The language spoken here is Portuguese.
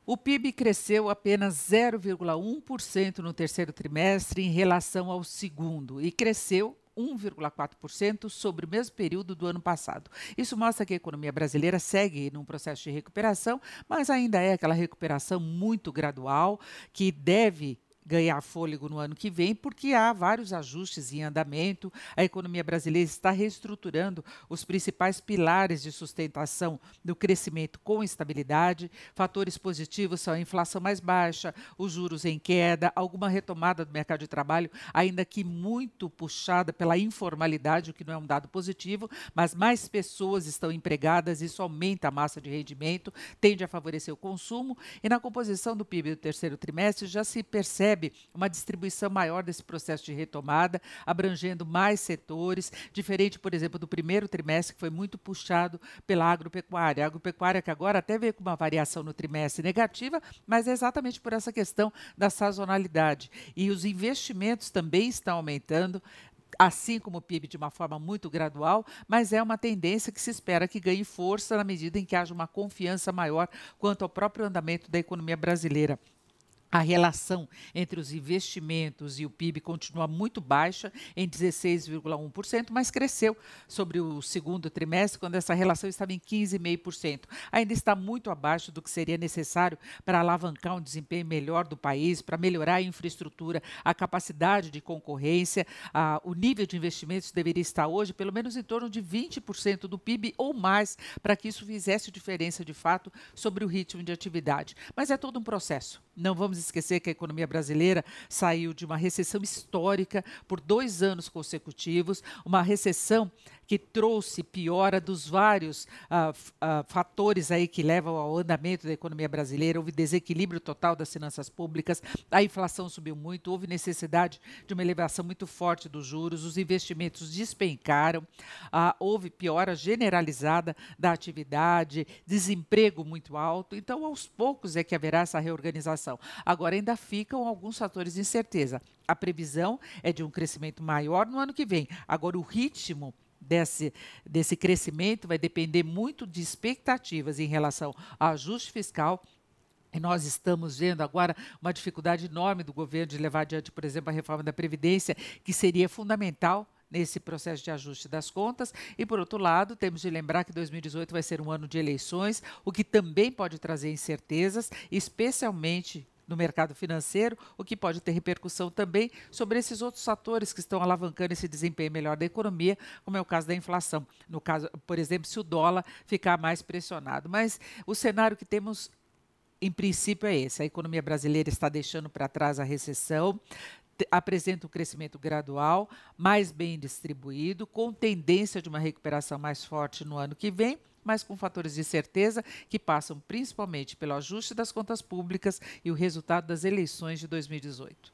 O PIB cresceu apenas 0,1% no terceiro trimestre em relação ao segundo e cresceu 1,4% sobre o mesmo período do ano passado. Isso mostra que a economia brasileira segue num processo de recuperação, mas ainda é aquela recuperação muito gradual que deve ganhar fôlego no ano que vem, porque há vários ajustes em andamento. A economia brasileira está reestruturando os principais pilares de sustentação do crescimento com estabilidade. Fatores positivos são a inflação mais baixa, os juros em queda, alguma retomada do mercado de trabalho, ainda que muito puxada pela informalidade, o que não é um dado positivo, mas mais pessoas estão empregadas, isso aumenta a massa de rendimento, tende a favorecer o consumo, e na composição do PIB do terceiro trimestre já se percebe uma distribuição maior desse processo de retomada, abrangendo mais setores, diferente, por exemplo, do primeiro trimestre, que foi muito puxado pela agropecuária. A agropecuária que agora até veio com uma variação no trimestre negativa, mas é exatamente por essa questão da sazonalidade. E os investimentos também estão aumentando, assim como o PIB de uma forma muito gradual, mas é uma tendência que se espera que ganhe força na medida em que haja uma confiança maior quanto ao próprio andamento da economia brasileira. A relação entre os investimentos e o PIB continua muito baixa, em 16,1%, mas cresceu sobre o segundo trimestre, quando essa relação estava em 15,5%. Ainda está muito abaixo do que seria necessário para alavancar um desempenho melhor do país, para melhorar a infraestrutura, a capacidade de concorrência. O nível de investimentos deveria estar hoje pelo menos em torno de 20% do PIB ou mais, para que isso fizesse diferença de fato sobre o ritmo de atividade. Mas é todo um processo. Não vamos esquecer que a economia brasileira saiu de uma recessão histórica por 2 anos consecutivos, uma recessão que trouxe piora dos vários fatores aí que levam ao andamento da economia brasileira. Houve desequilíbrio total das finanças públicas, a inflação subiu muito, houve necessidade de uma elevação muito forte dos juros, os investimentos despencaram, houve piora generalizada da atividade, desemprego muito alto. Então, aos poucos é que haverá essa reorganização. Agora, ainda ficam alguns fatores de incerteza. A previsão é de um crescimento maior no ano que vem. Agora, o ritmo desse crescimento vai depender muito de expectativas em relação ao ajuste fiscal. E nós estamos vendo agora uma dificuldade enorme do governo de levar adiante, por exemplo, a reforma da Previdência, que seria fundamental nesse processo de ajuste das contas. E, por outro lado, temos de lembrar que 2018 vai ser um ano de eleições, o que também pode trazer incertezas, especialmente no mercado financeiro, o que pode ter repercussão também sobre esses outros fatores que estão alavancando esse desempenho melhor da economia, como é o caso da inflação. No caso, por exemplo, se o dólar ficar mais pressionado. Mas o cenário que temos, em princípio, é esse. A economia brasileira está deixando para trás a recessão, apresenta um crescimento gradual, mais bem distribuído, com tendência de uma recuperação mais forte no ano que vem, mas com fatores de certeza que passam principalmente pelo ajuste das contas públicas e o resultado das eleições de 2018.